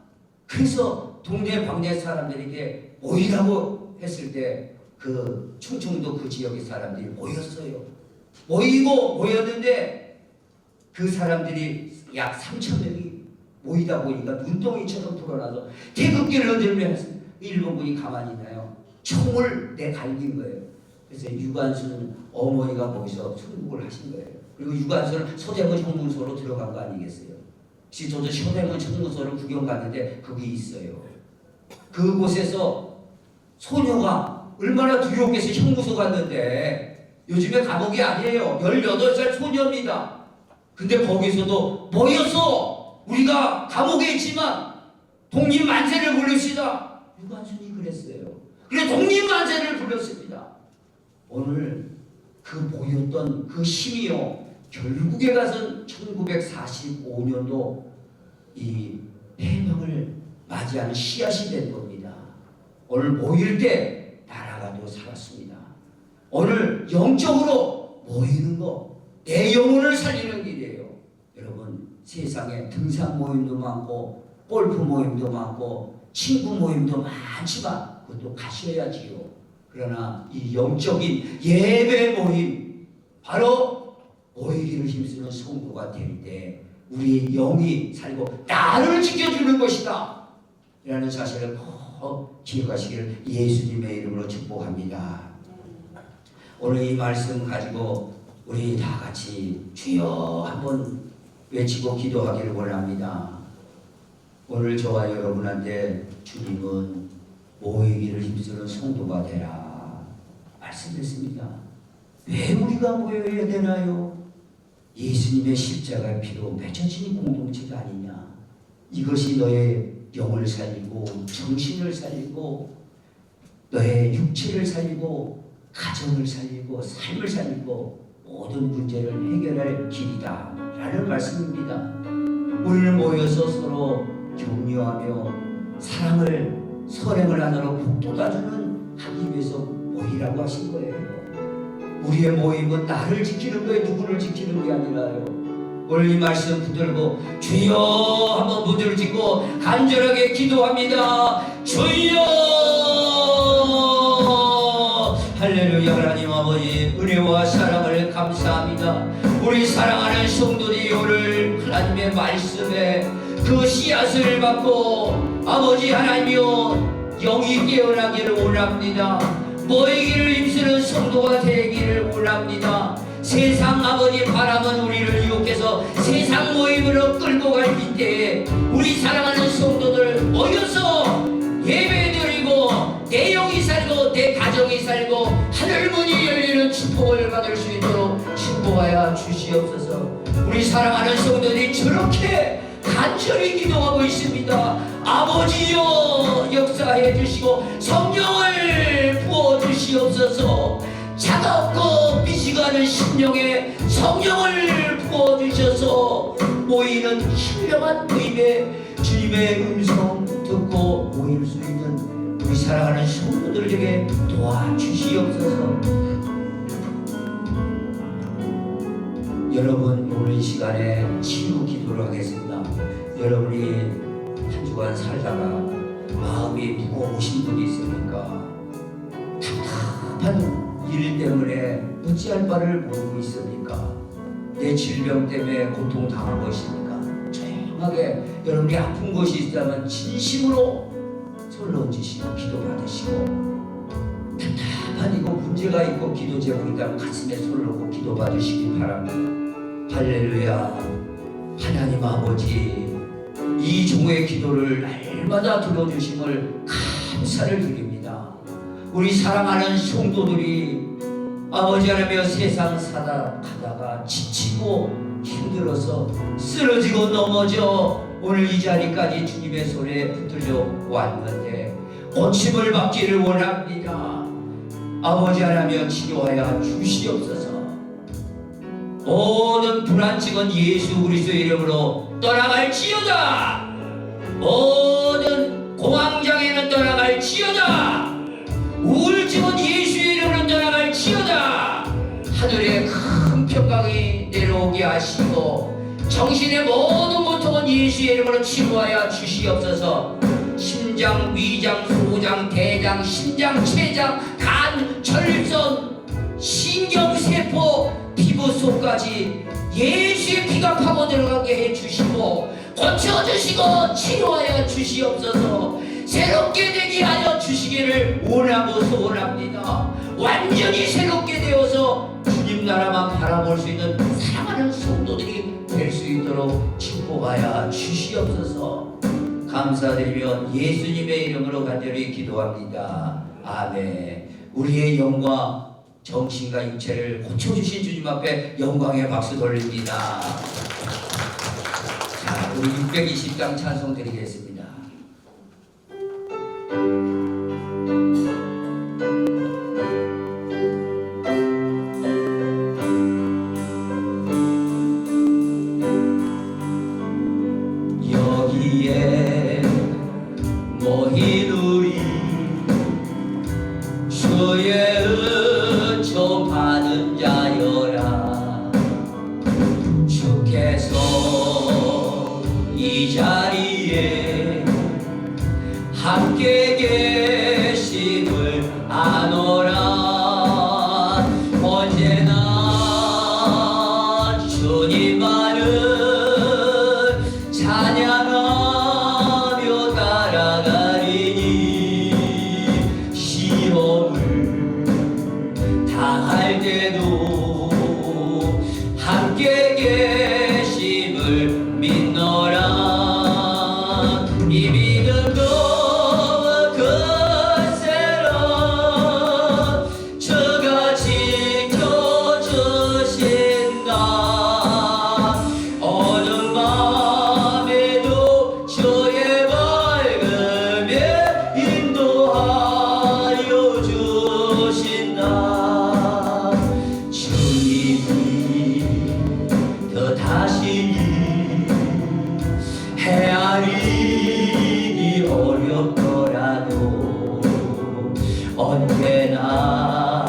그래서 동네 방네 사람들에게 모이라고 했을 때 그 충청도 그 지역의 사람들이 모였어요. 모였는데 그 사람들이 약 3,000명이 모이다 보니까 눈덩이처럼 불어나서 태극기를 흔들며 일본군이 가만히 있나요? 총을 내갈긴 거예요. 그래서 유관순 어머니가 거기서 순국을 하신 거예요. 그리고 유관순은 서대문 형무소로 들어간 거 아니겠어요? 혹시 저도 서대문 형무소를 구경 갔는데 거기 있어요. 그곳에서 소녀가 얼마나 두렵겠어요. 형무소 갔는데 요즘에 감옥이 아니에요. 18살 소녀입니다. 근데 거기서도 모여서 우리가 감옥에 있지만 독립만세를 부릅시다. 유관순이 그랬어요. 그래 독립만세를 불렀습니다. 오늘 그 모였던 그 힘이요, 결국에 가서는 1945년도 이 해방을 맞이하는 씨앗이 된 겁니다. 오늘 모일 때 나라가 또 살았습니다. 오늘 영적으로 모이는 거, 내 영혼을 살리는 길이에요. 여러분, 세상에 등산 모임도 많고 골프 모임도 많고 친구 모임도 많지만 그것도 가셔야지요. 그러나 이 영적인 예배 모임, 바로 모이기를 힘쓰는 성도가 될 때 우리의 영이 살고 나를 지켜주는 것이다 라는 사실을 꼭 기억하시기를 예수님의 이름으로 축복합니다. 오늘 이 말씀 가지고 우리 다 같이 주여 한번 외치고 기도하기를 원합니다. 오늘 저와 여러분한테 주님은 모이기를 힘쓰는 성도가 되라 말씀했습니다. 왜 우리가 모여야 되나요? 예수님의 십자가의 피로 맺어진 공동체가 아니냐. 이것이 너의 영을 살리고 정신을 살리고 너의 육체를 살리고 가정을 살리고 삶을 살리고 모든 문제를 해결할 길이다 라는 말씀입니다. 우리는 모여서 서로 격려하며 사랑을 선행을 하나로 복돋아주는 하기 위해서 모이라고 하신 거예요. 우리의 모임은 나를 지키는 거예요. 누구를 지키는 게 아니라요. 오늘 이 말씀 붙들고 주여 한번 무드를 짓고 간절하게 기도합니다. 주여 할렐루야. 할렐루야. 하나님 아버지 은혜와 사랑을 감사합니다. 우리 사랑하는 성도들이 오늘 하나님의 말씀에 그 씨앗을 받고 아버지 하나님이여 영이 깨어나기를 원합니다. 모이기를 힘쓰는 성도가 되기를 원합니다. 세상 아버지 바람은 우리를 유혹해서 세상 모임으로 끌고 갈 때에 우리 사랑하는 성도들 모여서 예배드리고 내 영이 살고 내 가정이 살고 하늘문이 열리는 축복을 받을 수 있도록 축복하여 주시옵소서. 우리 사랑하는 성도들이 저렇게 간절히 기도하고 있습니다. 아버지여 역사해 주시고 성령을 부어 주시옵소서. 차갑고 미지가는 심령에 성령을 부어 주셔서 모이는 신령한 모임에 주님의 음성 듣고 모일 수 있는 우리 사랑하는 성도들에게 도와주시옵소서. 여러분 오늘 이 시간에 치유 기도를 하겠습니다. 여러분이 한 주간 살다가 마음이 무거우신 분이 있습니까? 답답한 일 때문에 어찌할 바를 모르고 있습니까? 내 질병 때문에 고통당한 것입니까? 조용하게 여러분이 아픈 것이 있다면 진심으로 손을 얹으시고 기도 받으시고, 답답한 이거 문제가 있고 기도 제목이 있다면 가슴에 손을 얹고 기도 받으시기 바랍니다. 할렐루야. 하나님 아버지 이 종의 기도를 날마다 들어주심을 감사를 드립니다. 우리 사랑하는 성도들이 아버지 하나며 세상 살아가다가 지치고 힘들어서 쓰러지고 넘어져 오늘 이 자리까지 주님의 손에 붙들려 왔는데 고침을 받기를 원합니다. 아버지 하나며 치료하여 주시옵소서. 모든 불안증은 예수 그리스도의 이름으로 떠나갈지어다. 모든 공황장애는 떠나갈지어다. 우울증은 예수의 이름으로 떠나갈지어다. 하늘에 큰 평강이 내려오게 하시고 정신의 모든 고통은 예수의 이름으로 치료하여 주시옵소서. 심장, 위장, 소장, 대장, 심장, 췌장, 간, 전립선, 신경세포, 피부 속까지 예수의 피가 파고 들어가게 해주시고 고쳐주시고 치료하여 주시옵소서. 새롭게 되게 하여 주시기를 원하고 소원합니다. 완전히 새롭게 되어서 주님 나라만 바라볼 수 있는 사랑하는 성도들이 될 수 있도록 축복하여 주시옵소서. 감사드리며 예수님의 이름으로 간절히 기도합니다. 아멘. 우리의 영과 정신과 육체를 고쳐주신 주님 앞에 영광의 박수 돌립니다. 자, 우리 620장 찬송 드리겠습니다. 여기에 모인 우리 주의 은총 받은 자여라. 주께서 이 자리에 함께 계심을 아노라. 언제나 주님만을 찬양하며 따라가리니 시험을 당할 때도 함께 계심을 믿노라. 이 믿음도 그새로 주가 지켜주신다. 어느 밤에도 주의 밝음에 인도하여 주신다. 주님이 더 다시니 헤아리기 어렵더라도 언제나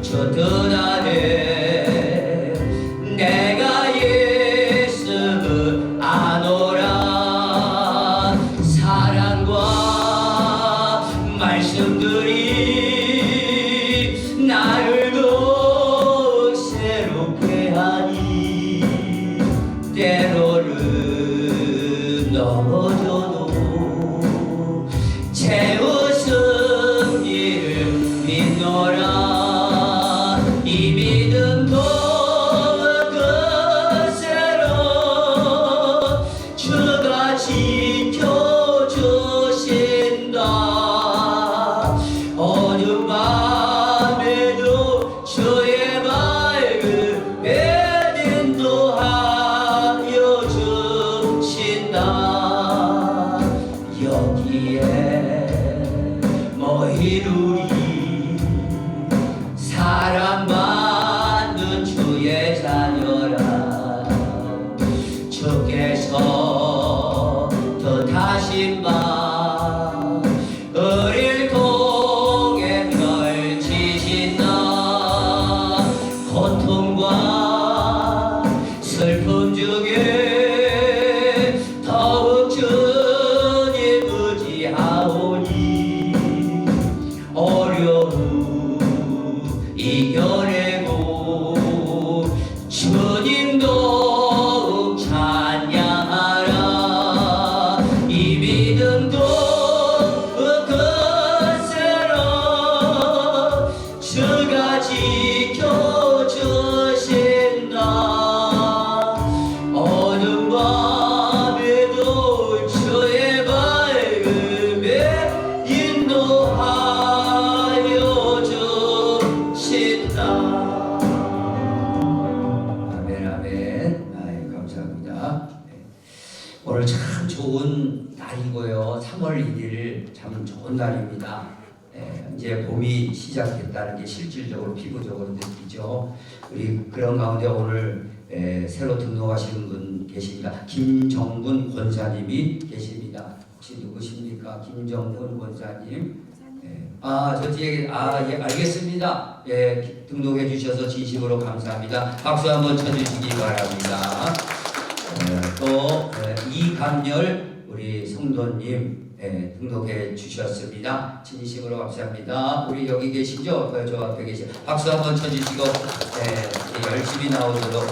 저 뜰안에 내가 예수를 아노라. 사랑과 말씀들이 나를 더욱 새롭게 하니 때로는 넘어져도 제 웃음기를 믿노라. 이 믿음도 그새로 주가 지켜주신다. 어느 밤에도 주의 밝음에 인도하여 주신다. 여기에 뭐 이루리 사랑 받는 주의 자녀라. 주께서 더 다시 마 우릴 통해 펼치신다. 고통과 슬픔 중에 더욱 주님 의지하오니 어려움 이겨내고 주님 더욱 찬양하라. 이 믿음도 그새로 주가 지켜주신다. 어느 밤에도 주의 밝음에 인도하여 주신다. 아멘 아멘. 아이, 감사합니다. 네. 오늘 참 좋은 날이고요. 3월 1일 참 좋은 날입니다. 이제 봄이 시작됐다는 게 실질적으로 피부적으로 느끼죠. 우리 그런 가운데 오늘 새로 등록하시는 분 계십니다. 김정분 권사님이 계십니다. 혹시 누구십니까? 김정분 권사님. 저 뒤에 예, 알겠습니다. 예, 등록해 주셔서 진심으로 감사합니다. 박수 한번 쳐주시기 바랍니다. 또 이감열 우리 성도님 등록해 주셨습니다. 진심으로 감사합니다. 우리 여기 계시죠? 저 앞에 계시. 박수 한번 쳐주시고 열심히 나오도록.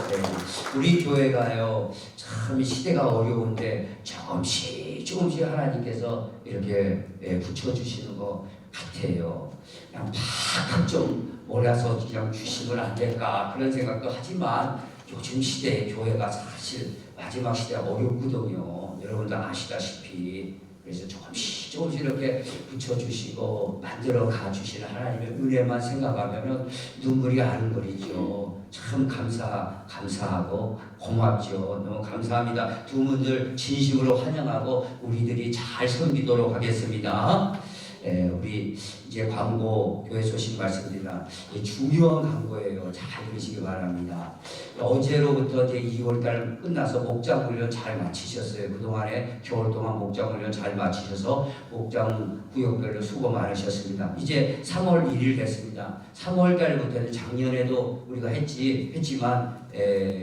우리 교회가요 참 시대가 어려운데 조금씩 하나님께서 이렇게 붙여주시는 것 같아요. 그냥 팍팍 좀 몰아서 그냥 주시면 안 될까 그런 생각도 하지만 요즘 시대에 교회가 사실 마지막 시대가 어렵거든요. 여러분도 아시다시피. 그래서 조금씩 이렇게 붙여주시고 만들어 가주시는 하나님의 은혜만 생각하면 눈물이 아른거리죠. 참 감사하고 고맙죠. 너무 감사합니다. 두 분들 진심으로 환영하고 우리들이 잘 섬기도록 하겠습니다. 우리 이제 광고 교회 소식 말씀드리나 중요한 광고예요. 잘 들으시기 바랍니다. 어제로부터 이제 2월달 끝나서 목장 훈련 잘 마치셨어요. 그동안에 겨울 동안 목장 훈련 잘 마치셔서 목장 구역별로 수고 많으셨습니다. 이제 3월 1일 됐습니다. 3월달부터는 작년에도 우리가 했지만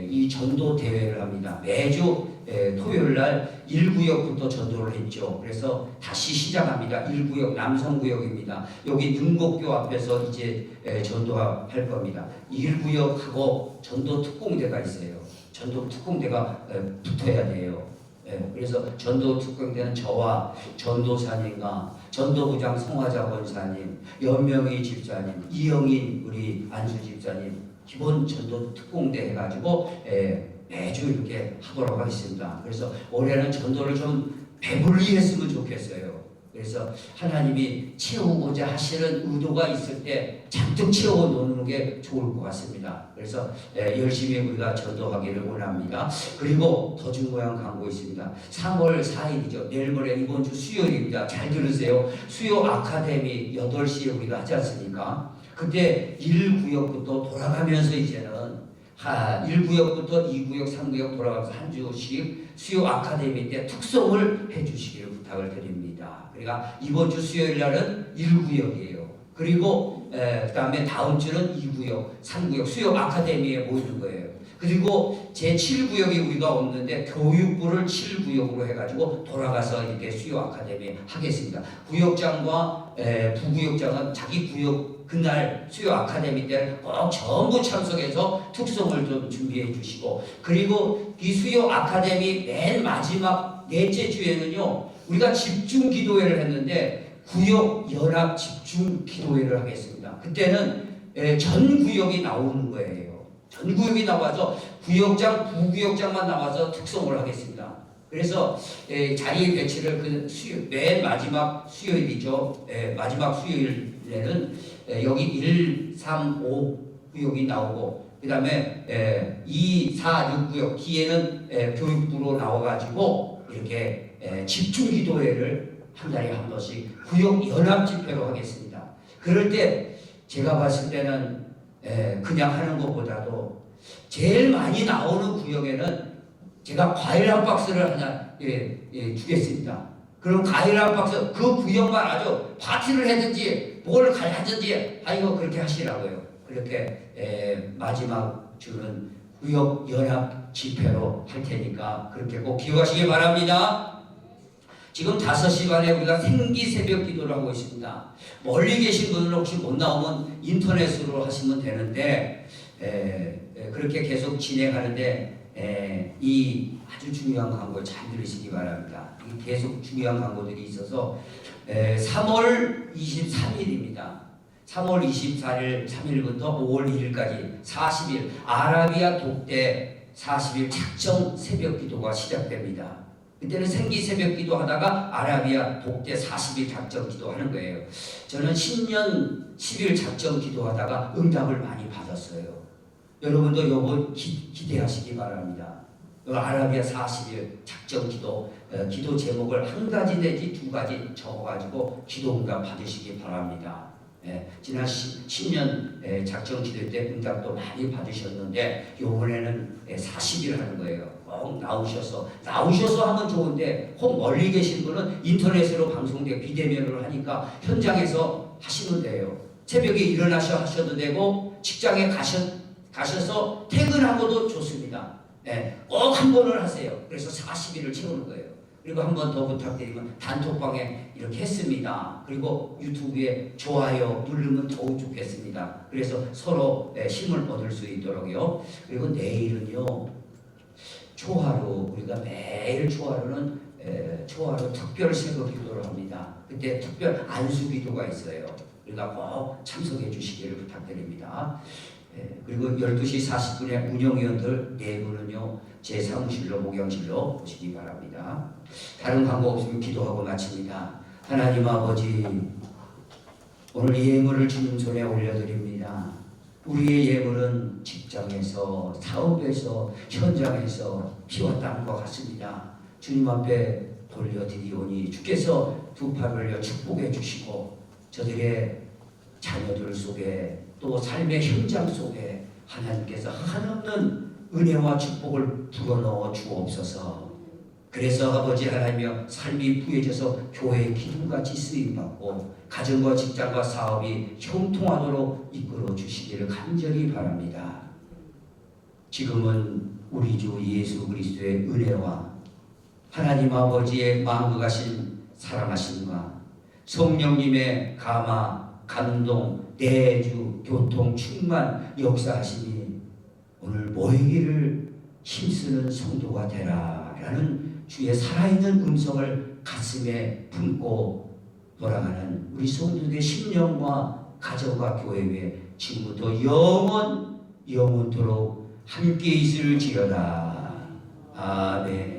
이 전도 대회를 합니다. 매주 토요일날 1구역부터 전도를 했죠. 그래서 다시 시작합니다. 1구역 남성구역입니다. 여기 능곡교 앞에서 이제 전도할 겁니다. 1구역하고 전도 특공대가 있어요. 전도 특공대가 붙어야 돼요. 그래서 전도 특공대는 저와 전도사님과 전도부장 성화자 권사님, 연명희 집사님, 이영인 우리 안수 집사님 기본 전도 특공대 해가지고 매주 이렇게 하도록 하겠습니다. 그래서 올해는 전도를 좀 배불리 했으면 좋겠어요. 그래서 하나님이 채우고자 하시는 의도가 있을 때 잔뜩 채워 놓는 게 좋을 것 같습니다. 그래서 열심히 우리가 전도하기를 원합니다. 그리고 더 중요한 광고 있습니다. 3월 4일이죠. 내일 모레 이번 주 수요일입니다. 잘 들으세요. 수요 아카데미 8시에 우리가 하지 않습니까? 그때 1구역부터 돌아가면서 이제는 1구역부터 2구역, 3구역 돌아가면서 한 주씩 수요 아카데미 때 특송을 해주시기를 부탁을 드립니다. 그러니까 이번 주 수요일 날은 1구역이에요. 그리고 그 다음에 다음 주는 2구역, 3구역 수요 아카데미에 모이는 거예요. 그리고 제7구역이 우리가 없는데 교육부를 7구역으로 해가지고 돌아가서 이렇게 수요 아카데미 하겠습니다. 구역장과 부구역장은 자기 구역 그날 수요 아카데미 때 꼭 전부 참석해서 특송을 좀 준비해 주시고, 그리고 이 수요 아카데미 맨 마지막 넷째 주에는요 우리가 집중 기도회를 했는데 구역 연합 집중 기도회를 하겠습니다. 그때는 전 구역이 나오는 거예요. 전 구역이 나와서 구역장, 부구역장만 나와서 특송을 하겠습니다. 그래서 자리 배치를 맨 마지막 수요일이죠. 마지막 수요일에는 여기 1, 3, 5 구역이 나오고, 그 다음에 2, 4, 6 구역 뒤에는 교육부로 나와가지고 이렇게 집중 기도회를 한 달에 한 번씩 구역 연합 집회로 하겠습니다. 그럴 때 제가 봤을 때는 그냥 하는 것보다도 제일 많이 나오는 구역에는 제가 과일 한 박스를 하나 주겠습니다. 그럼 과일 한 박스 그 구역만 아주 파티를 하든지 뭘 하든지 이거 그렇게 하시라고요. 그렇게 마지막 주는 구역 연합 집회로 할 테니까 그렇게 꼭 기억하시기 바랍니다. 지금 5시 반에 우리가 생기 새벽 기도를 하고 있습니다. 멀리 계신 분은 혹시 못 나오면 인터넷으로 하시면 되는데 그렇게 계속 진행하는데 이 아주 중요한 광고 잘 들으시기 바랍니다. 계속 중요한 광고들이 있어서 3월 23일입니다. 3월 24일 3일부터 5월 1일까지 40일 아라비아 독대 40일 작정 새벽 기도가 시작됩니다. 그때는 생기 새벽 기도 하다가 아라비아 독대 40일 작정 기도 하는 거예요. 저는 10년 10일 작정 기도 하다가 응답을 많이 받았어요. 여러분도 요거 기대하시기 바랍니다. 아라비아 40일 작정 기도, 기도 제목을 한 가지 내지 두 가지 적어가지고 기도 응답 받으시기 바랍니다. 지난 10년 작정 기도 때 응답도 많이 받으셨는데 요번에는 40일 하는 거예요. 꼭 나오셔서 하면 좋은데 혹 멀리 계신 분은 인터넷으로 방송돼 비대면으로 하니까 현장에서 하시면 돼요. 새벽에 일어나셔 하셔도 되고 직장에 가셔서 퇴근하고도 좋습니다. 꼭 한 번을 하세요. 그래서 40일을 채우는 거예요. 그리고 한 번 더 부탁드리면 단톡방에 이렇게 했습니다. 그리고 유튜브에 좋아요 누르면 더욱 좋겠습니다. 그래서 서로 힘을 얻을 수 있도록요. 그리고 내일은요 초하루, 우리가 매일 초하루는 초하루 특별 새벽 기도를 합니다. 그때 특별 안수 기도가 있어요. 그러니까 꼭 참석해 주시기를 부탁드립니다. 그리고 12시 40분에 운영위원들 4분은요 제 사무실로 목양실로 오시기 바랍니다. 다른 광고 없으면 기도하고 마칩니다. 하나님 아버지, 오늘 예물을 주님 손에 올려드립니다. 우리의 예물은 직장에서, 사업에서, 현장에서 피와 땀과 같습니다. 주님 앞에 돌려드리오니 주께서 두 팔 벌려 축복해 주시고 저들의 자녀들 속에 또 삶의 현장 속에 하나님께서 한없는 은혜와 축복을 불어넣어 주옵소서. 그래서 아버지 하나님이여 삶이 부해져서 교회의 기둥같이 쓰임받고 가정과 직장과 사업이 형통하도록 이끌어 주시기를 간절히 바랍니다. 지금은 우리 주 예수 그리스도의 은혜와 하나님 아버지의 만극하신 사랑하심과 성령님의 감화, 감동, 내주, 교통, 충만, 역사하심이 오늘 모이기를 힘쓰는 성도가 되라 라는 주의 살아있는 음성을 가슴에 품고 돌아가는 우리 성도들의 심령과 가정과 교회 위에 지금부터 영원토록 함께 있을지어다. 아멘.